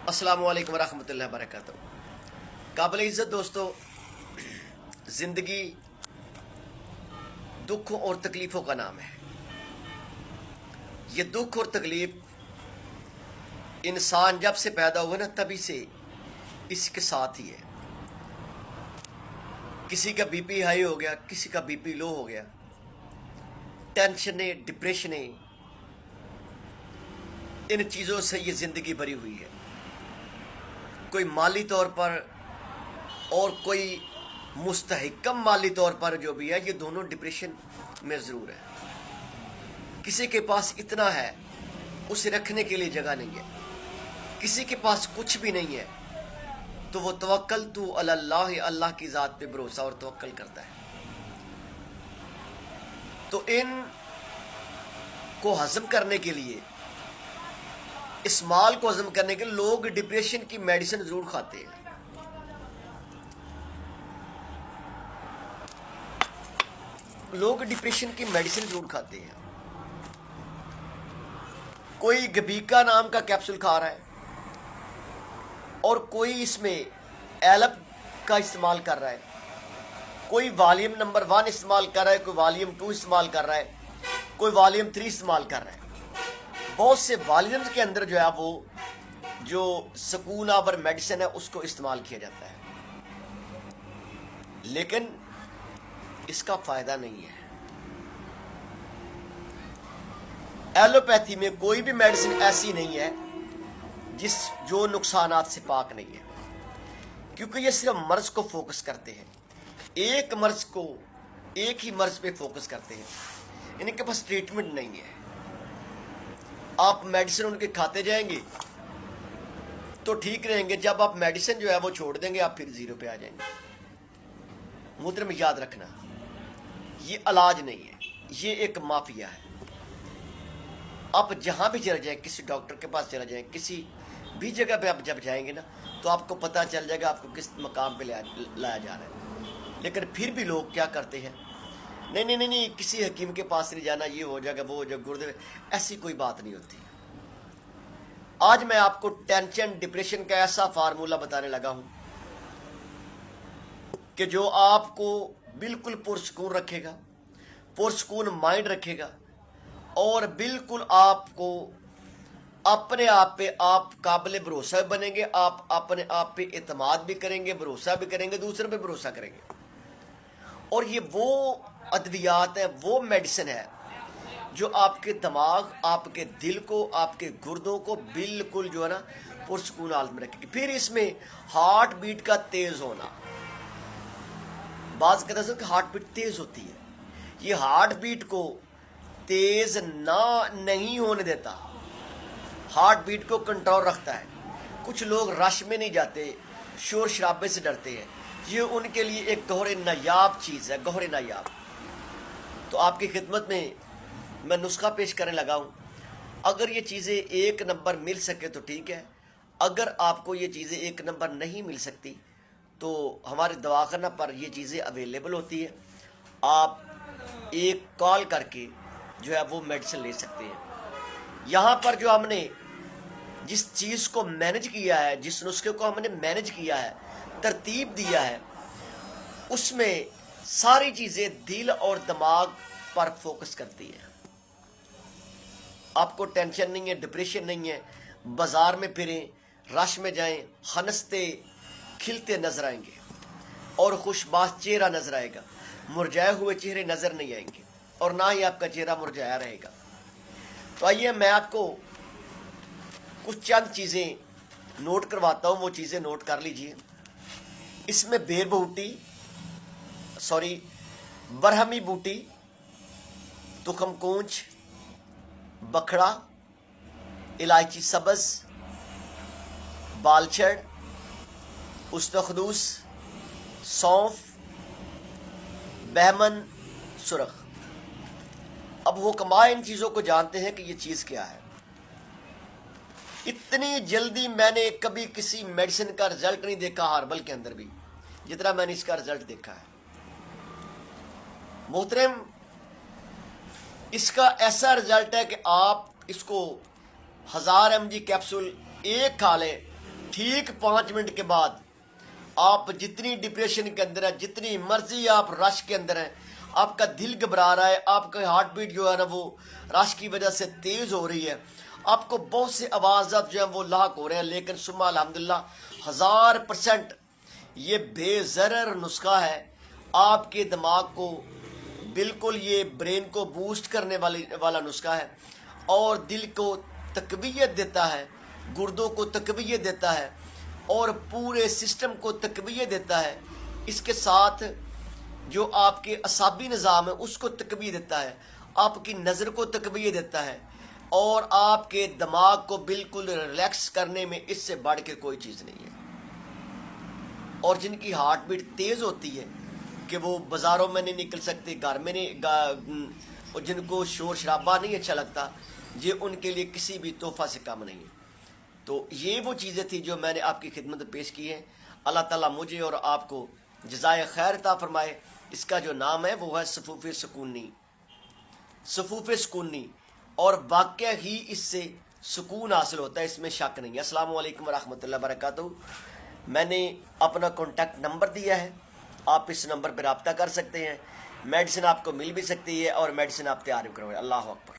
السلام علیکم ورحمۃ اللہ وبرکاتہ۔ قابل عزت دوستو، زندگی دکھوں اور تکلیفوں کا نام ہے۔ یہ دکھ اور تکلیف انسان جب سے پیدا ہوا نا تبھی سے اس کے ساتھ ہی ہے۔ کسی کا بی پی ہائی ہو گیا، کسی کا بی پی لو ہو گیا، ٹینشنیں، ڈپریشنیں، ان چیزوں سے یہ زندگی بھری ہوئی ہے۔ کوئی مالی طور پر اور کوئی مستحکم مالی طور پر جو بھی ہے، یہ دونوں ڈپریشن میں ضرور ہے۔ کسی کے پاس اتنا ہے اسے رکھنے کے لیے جگہ نہیں ہے، کسی کے پاس کچھ بھی نہیں ہے تو وہ توکلت علی اللہ، اللہ کی ذات پہ بھروسہ اور توکل کرتا ہے۔ تو ان کو ہضم کرنے کے لیے، اس مال کو ہضم کرنے کے لیے لوگ ڈپریشن کی میڈیسن ضرور کھاتے ہیں۔ لوگ ڈپریشن کی میڈیسن ضرور کھاتے ہیں۔ کوئی گبیکا نام کا کیپسول کھا رہا ہے اور کوئی اس میں ایلپ کا استعمال کر رہا ہے، کوئی والیوم نمبر 1 استعمال کر رہا ہے، کوئی والیوم 2 استعمال کر رہا ہے، کوئی والیوم 3 استعمال کر رہا ہے۔ بہت سے والیومز کے اندر جو ہے وہ جو سکون آور میڈیسن ہے اس کو استعمال کیا جاتا ہے، لیکن اس کا فائدہ نہیں ہے۔ ایلوپیتھی میں کوئی بھی میڈیسن ایسی نہیں ہے جو نقصانات سے پاک نہیں ہے، کیونکہ یہ صرف مرض کو فوکس کرتے ہیں، ایک ہی مرض پہ فوکس کرتے ہیں، ان کے پاس ٹریٹمنٹ نہیں ہے۔ آپ میڈیسن ان کے کھاتے جائیں گے تو ٹھیک رہیں گے، جب آپ میڈیسن جو ہے وہ چھوڑ دیں گے آپ پھر زیرو پہ آ جائیں گے۔ محترم یاد رکھنا، یہ علاج نہیں ہے، یہ ایک مافیا ہے۔ آپ جہاں بھی چلے جائیں، کسی ڈاکٹر کے پاس چلے جائیں، کسی بھی جگہ پہ آپ جب جائیں گے نا تو آپ کو پتہ چل جائے گا آپ کو کس مقام پہ لایا جا رہا ہے۔ لیکن پھر بھی لوگ کیا کرتے ہیں، نہیں کسی حکیم کے پاس نہیں جانا، یہ ہو جائے گا، وہ ہو جائے گا، گردے۔ ایسی کوئی بات نہیں ہوتی۔ آج میں آپ کو ٹینشن، ڈپریشن کا ایسا فارمولہ بتانے لگا ہوں کہ جو آپ کو بالکل پرسکون رکھے گا، پرسکون مائنڈ رکھے گا، اور بالکل آپ کو اپنے آپ پہ آپ قابل بھروسہ بنیں گے، آپ اپنے آپ پہ اعتماد بھی کریں گے، بھروسہ بھی کریں گے، دوسرے پہ بھروسہ کریں گے۔ اور یہ وہ ادویات ہے، وہ میڈیسن ہے جو آپ کے دماغ، آپ کے دل کو، آپ کے گردوں کو بالکل جو ہے نا پرسکون حالت میں رکھے گی۔ پھر اس میں ہارٹ بیٹ کا تیز ہونا، بعض کہتے ہیں کہ ہارٹ بیٹ تیز ہوتی ہے، یہ ہارٹ بیٹ کو تیز نہیں ہونے دیتا، ہارٹ بیٹ کو کنٹرول رکھتا ہے۔ کچھ لوگ رش میں نہیں جاتے، شور شرابے سے ڈرتے ہیں، یہ ان کے لیے ایک گوہر نایاب چیز ہے، گوہر نایاب۔ تو آپ کی خدمت میں نسخہ پیش کرنے لگا ہوں۔ اگر یہ چیزیں 1 نمبر مل سکے تو ٹھیک ہے، اگر آپ کو یہ چیزیں 1 نمبر نہیں مل سکتی تو ہمارے دواخانہ پر یہ چیزیں اویلیبل ہوتی ہے، آپ ایک کال کر کے جو ہے وہ میڈیسن لے سکتے ہیں۔ یہاں پر جو ہم نے جس چیز کو مینج کیا ہے، جس نسخے کو ہم نے مینج کیا ہے، ترتیب دیا ہے، اس میں ساری چیزیں دل اور دماغ پر فوکس کرتی ہیں۔ آپ کو ٹینشن نہیں ہے، ڈپریشن نہیں ہے، بازار میں پھریں، رش میں جائیں، ہنستے کھلتے نظر آئیں گے اور خوش باش چہرہ نظر آئے گا، مرجھائے ہوئے چہرے نظر نہیں آئیں گے، اور نہ ہی آپ کا چہرہ مرجھایا رہے گا۔ تو آئیے میں آپ کو کچھ چند چیزیں نوٹ کرواتا ہوں، وہ چیزیں نوٹ کر لیجئے۔ اس میں برہمی بوٹی، تخم کونچ، بکھڑا، الائچی سبز، بالچڑ، استخدوس، سونف، بہمن سرخ۔ اب حکماء ان چیزوں کو جانتے ہیں کہ یہ چیز کیا ہے۔ اتنی جلدی میں نے کبھی کسی میڈیسن کا رزلٹ نہیں دیکھا ہاربل کے اندر بھی، جتنا میں نے اس کا رزلٹ دیکھا ہے۔ محترم، اس کا ایسا رزلٹ ہے کہ آپ اس کو 1000 mg کیپسول ایک کھا لیں ٹھیک 5 منٹ کے بعد آپ جتنی ڈپریشن کے اندر ہیں، جتنی مرضی آپ رش کے اندر ہیں، آپ کا دل گھبرا رہا ہے، آپ کا ہارٹ بیٹ جو ہے نا وہ رش کی وجہ سے تیز ہو رہی ہے، آپ کو بہت سے آوازات جو ہیں وہ لاحق ہو رہے ہیں، لیکن ثم الحمدللہ 1000% یہ بے ضرر نسخہ ہے، آپ کے دماغ کو بالکل یہ برین کو بوسٹ کرنے والا نسخہ ہے، اور دل کو تقویت دیتا ہے، گردوں کو تقویت دیتا ہے، اور پورے سسٹم کو تقویت دیتا ہے۔ اس کے ساتھ جو آپ کے اعصابی نظام ہے اس کو تقویت دیتا ہے، آپ کی نظر کو تقویت دیتا ہے، اور آپ کے دماغ کو بالکل ریلیکس کرنے میں اس سے بڑھ کے کوئی چیز نہیں ہے۔ اور جن کی ہارٹ بیٹ تیز ہوتی ہے کہ وہ بازاروں میں نہیں نکل سکتے، گھر میں نہیں اور جن کو شور شرابہ نہیں اچھا لگتا، یہ ان کے لیے کسی بھی تحفہ سے کم نہیں ہے۔ تو یہ وہ چیزیں تھیں جو میں نے آپ کی خدمت میں پیش کی ہیں۔ اللہ تعالیٰ مجھے اور آپ کو جزائے خیر عطا فرمائے۔ اس کا جو نام ہے وہ ہے صفوف سکونی، صفوف سکونی، اور واقعہ ہی اس سے سکون حاصل ہوتا ہے، اس میں شک نہیں ہے۔ السلام علیکم ورحمۃ اللہ وبرکاتہ۔ میں نے اپنا کانٹیکٹ نمبر دیا ہے، آپ اس نمبر پہ رابطہ کر سکتے ہیں، میڈیسن آپ کو مل بھی سکتی ہے اور میڈیسن آپ تیار بھی کروائیں۔ اللہ اکبر۔